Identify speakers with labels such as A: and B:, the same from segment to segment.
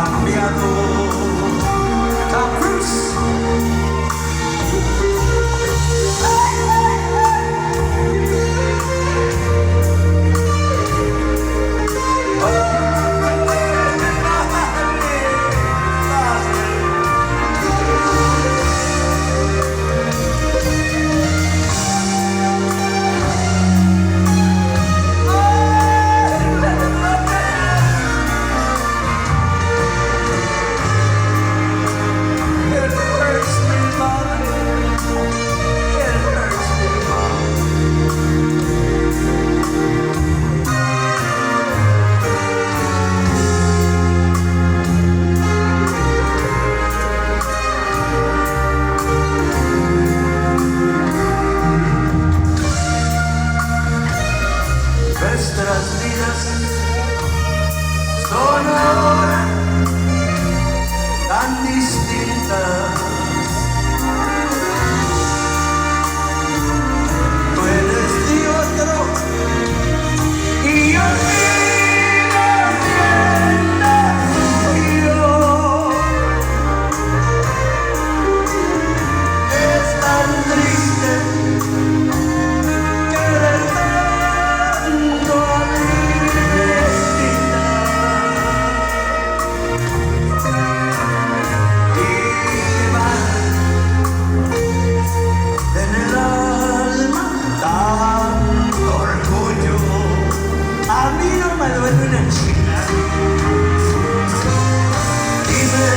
A: cambiado. Tom Cruise. Nuestras vidas son ahora tan distintas. Tú eres de otro y yo soy yo. Es tan triste querer tanto a mi vecina. Y va en el alma tanto orgullo. A mí no me duele una chica. Dime.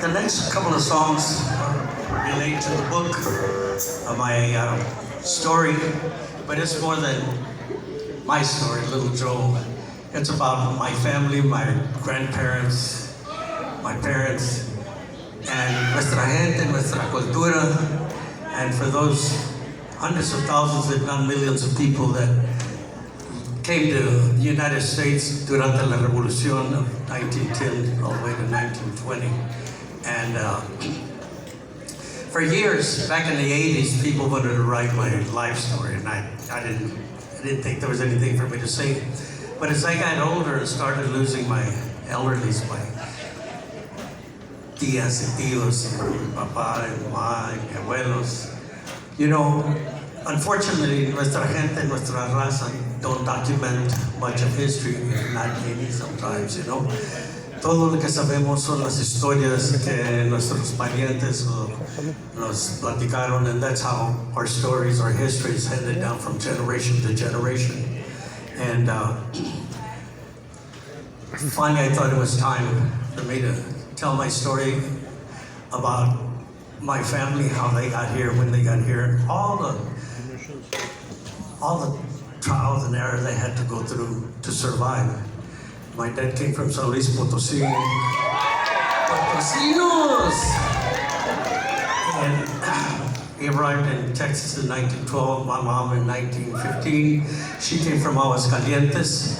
A: The next couple of songs relate to the book of my story, but it's more than my story, Little Joe. It's about my family, my grandparents, my parents, and nuestra gente, nuestra cultura, and for those hundreds of thousands, if not millions of people that came to the United States durante la Revolución of 1910 all the way to 1920. And for years, back in the 80s, people wanted to write my life story, and I didn't think there was anything for me to say. But as I got older and started losing my elderlies, my tías y tíos, mi papá y mamá y mi abuelos, you know, unfortunately, nuestra gente, nuestra raza don't document much of history, not any sometimes, you know. Todo lo que sabemos son las historias que nuestros parientes nos platicaron, and that's how our stories, our history is handed down from generation to generation. And finally, I thought it was time for me to tell my story about my family, how they got here, when they got here, all the trials and errors they had to go through to survive. My dad came from San Luis Potosí. Potosinos! And he arrived in Texas in 1912, my mom in 1915. She came from Aguascalientes,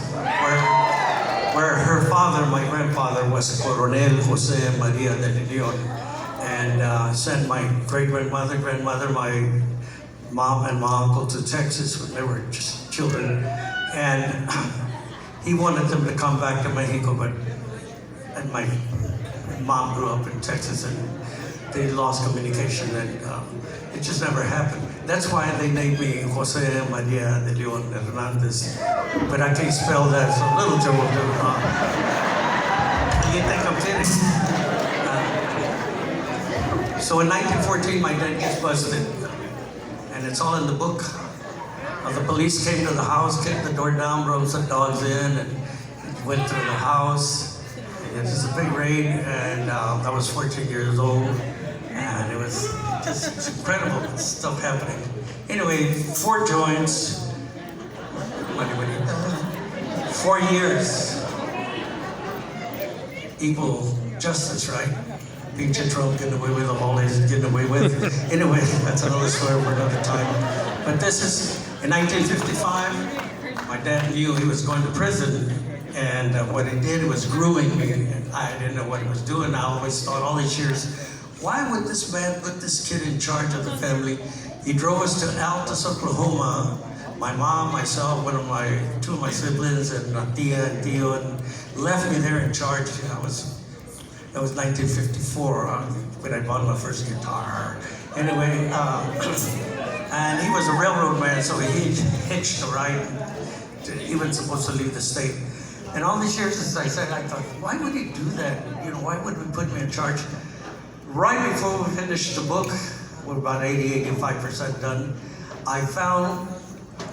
A: where her father, my grandfather, was Coronel Jose Maria de Leon. And sent my great-grandmother, my mom and my uncle to Texas when they were just children. And he wanted them to come back to Mexico, and my mom grew up in Texas, and they lost communication and it just never happened. That's why they named me Jose Maria de Leon Hernandez. But I can't spell that, so Little Joe will do it. You think I'm kidding? So in 1914, my dad gets busted, and it's all in the book. The police came to the house, kicked the door down, brought some dogs in, and went through the house. It was a big raid, and I was 14 years old, and it was just incredible stuff happening. Anyway, 4 joints, 4 years, equal justice, right? Pinche Trump getting away with all he's getting away with. Anyway, that's another story for another time. But this is, in 1955, my dad knew he was going to prison, and what he did was grooming me. I didn't know what he was doing. I always thought all these years, why would this man put this kid in charge of the family? He drove us to Altus, Oklahoma. My mom, myself, 2 of my siblings, and Tia and Tio, and left me there in charge. That was 1954 when I bought my first guitar. Anyway, and he was a railroad man, so he hitched a ride. He was supposed to leave the state. And all these years, as I said, I thought, why would he do that? You know, why would he put me in charge? Right before we finished the book, we're about 85% done, I found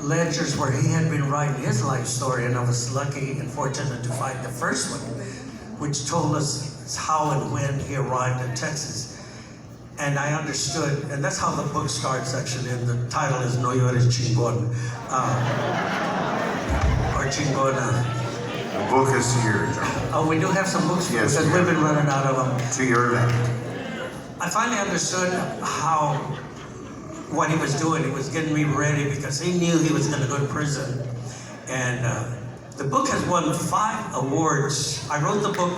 A: ledgers where he had been writing his life story, and I was lucky and fortunate to find the first one, which told us how and when he arrived in Texas. And I understood, and that's how the book starts actually, and the title is No Llores Chingon, or Chingona.
B: The book is here, John.
A: Oh, we do have some books
B: Yes,
A: because we've been running out of them.
B: To your left.
A: I finally understood what he was doing. He was getting me ready because he knew he was going to go to prison. And the book has won 5 awards. I wrote the book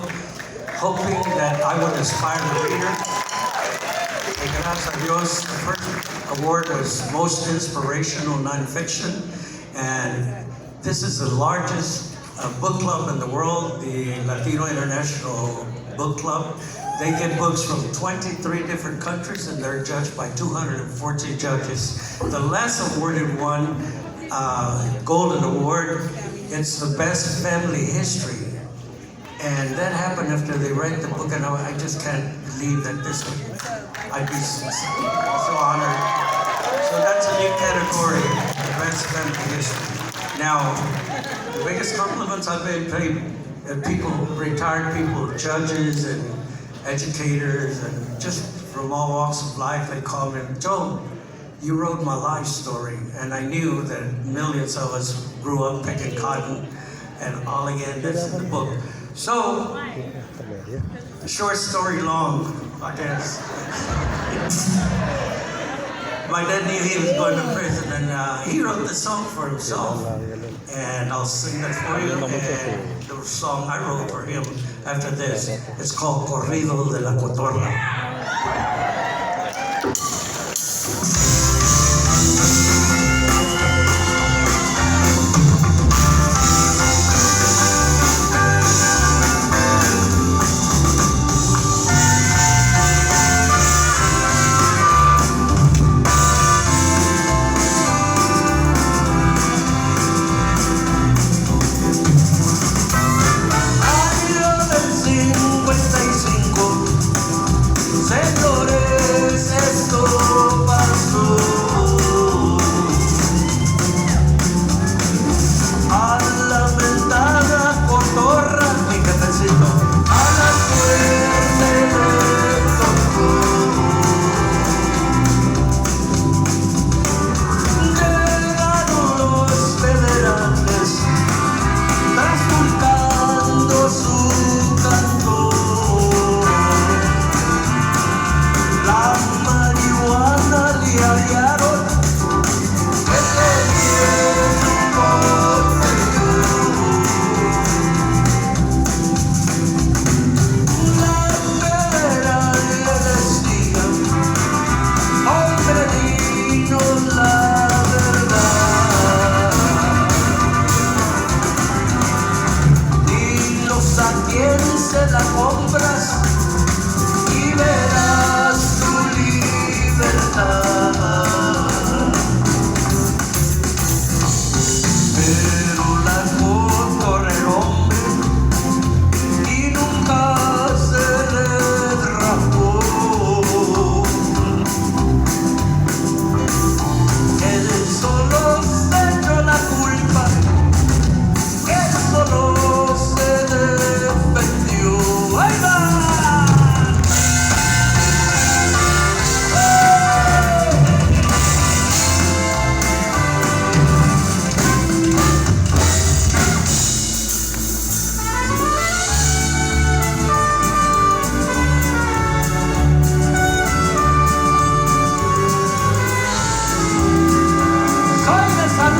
A: hoping that I would inspire the reader. And gracias a Dios, the first award was Most Inspirational Nonfiction. And this is the largest book club in the world, the Latino International Book Club. They get books from 23 different countries, and they're judged by 214 judges. The last awarded one, Golden Award, it's the best family history. And that happened after they read the book, and I just can't believe that I'd be so honored. So that's a new category, the best family history. Now, the biggest compliments I've been paid, people, retired people, judges and educators, and just from all walks of life, they call me, Joe, you wrote my life story. And I knew that millions of us grew up picking cotton, and all again, that's in the book. So, short story long, I guess. My dad knew he was going to prison, and he wrote the song for himself. And I'll sing that for you, and the song I wrote for him after this, it's called Corrido de la Cotorra.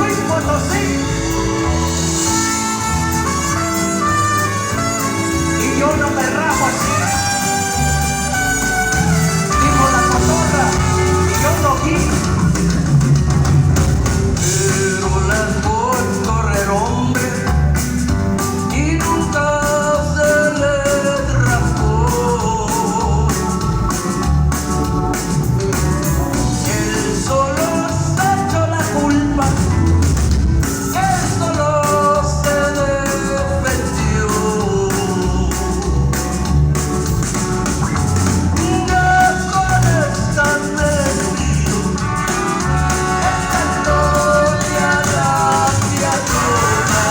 A: Luis Potosí. Y yo no me rajo así. Dijo la cotorra y yo no vi. Pero las por correr hombre y nunca se le raspó. Él solo se echó la culpa, él solo se defendió. Ya con esta metido, esta gloria la criatura.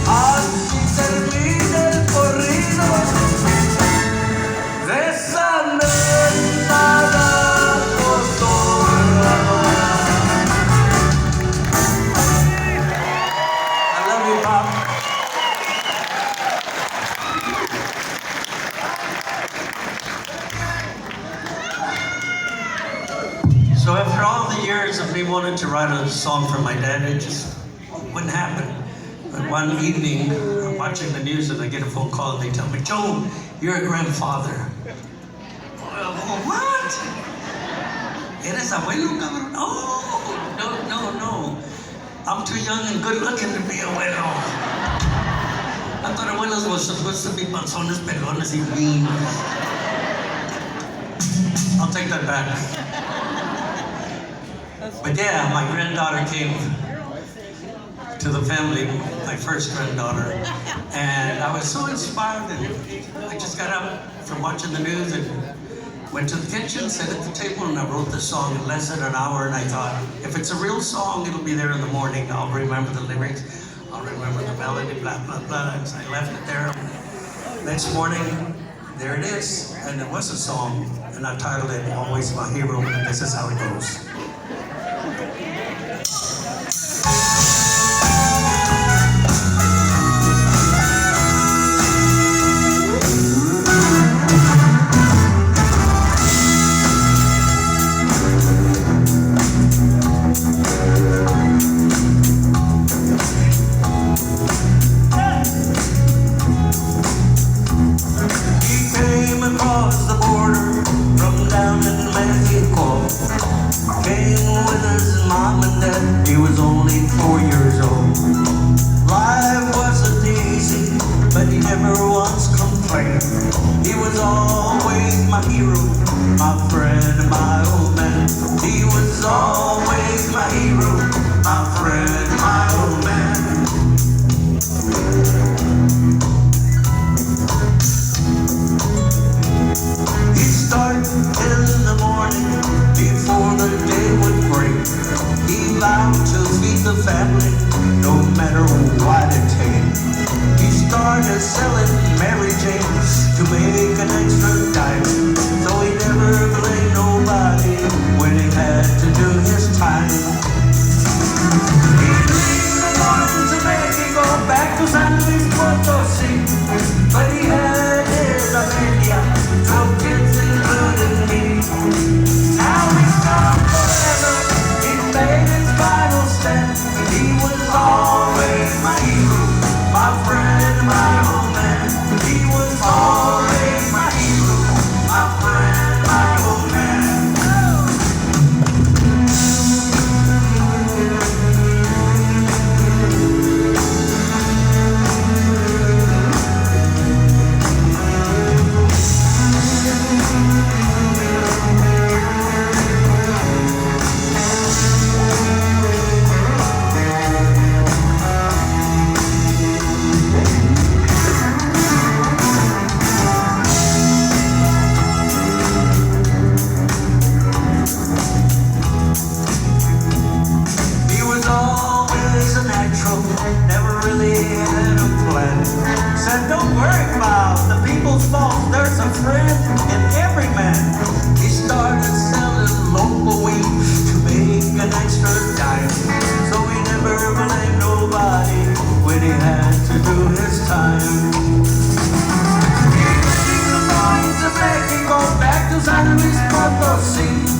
A: Así termina el corrido de esa mentada cotorra. I love you, Pop. So after all the years of me wanting to write a song for my dad, it just wouldn't happen. But one evening, I'm watching the news and I get a phone call and they tell me, Joe, you're a grandfather. What? ¿Eres abuelo, cabrón? Oh, no. I'm too young and good looking to be abuelo. I thought abuelos were supposed to be panzones, pelones, y mean. I'll take that back. But yeah, my granddaughter came to the family, my first granddaughter, and I was so inspired, and I just got up from watching the news and went to the kitchen, sat at the table, and I wrote the song in less than an hour, and I thought, if it's a real song, it'll be there in the morning. I'll remember the lyrics, I'll remember the melody, blah, blah, blah. And so I left it there. Next morning, there it is, and it was a song, and I titled it, Always My Hero, and this is how it goes. Across the border from down in Mexico, came with his mom and dad. He was only 4 years old. Life wasn't easy, but he never once complained. He was always my hero, my friend, my old man. He was always my hero, my friend, my old man. Start in the morning before the day would break. He vowed to feed the family no matter what it takes. He started selling Mary Janes to make an extra dime, so he never blamed nobody when he had to do his time. He'd leave the morning to make it go back to San Luis Potosí, but he had his familia, 12 kids including me. Now he's gone forever, he made his final stand. He was always my hero, my friend, my old man. He was always my hero, my friend, my old man. Never really had a plan. Said, don't worry about the people's fault. There's a friend in every man. He started selling local weed to make an extra dime. So he never blamed nobody when he had to do his time. He made the point to make him go back to San Luis Potosí.